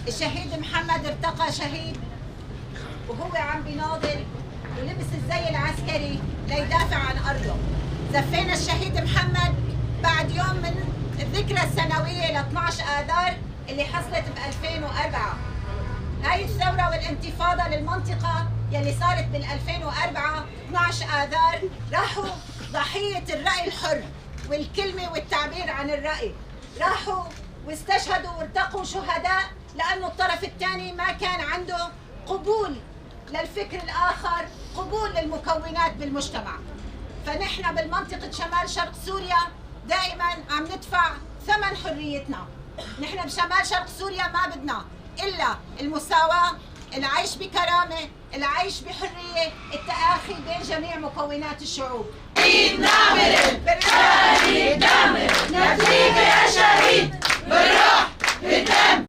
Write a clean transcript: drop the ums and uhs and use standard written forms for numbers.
الشهيد محمد ارتقى شهيد وهو عم بيناضل ولبس الزي العسكري ليدافع عن أرضه. زفينا الشهيد محمد بعد يوم من الذكرى السنوية ل 12 آذار اللي حصلت ب 2004. هاي الثورة والانتفاضة للمنطقة يلي صارت بال 2004 12 آذار راحوا ضحية الرأي الحر والكلمة والتعبير عن الرأي، راحوا واستشهدوا وارتقوا شهداء لأنه الطرف الثاني ما كان عنده قبول للفكر الآخر، قبول للمكونات بالمجتمع. فنحن بالمنطقة شمال شرق سوريا دائما عم ندفع ثمن حريتنا. نحن بشمال شرق سوريا ما بدنا إلا المساواة، العيش بكرامة، العيش بحرية، التآخي بين جميع مكونات الشعوب. نعمل بالرأي نعمل نتيجة يا شهيد.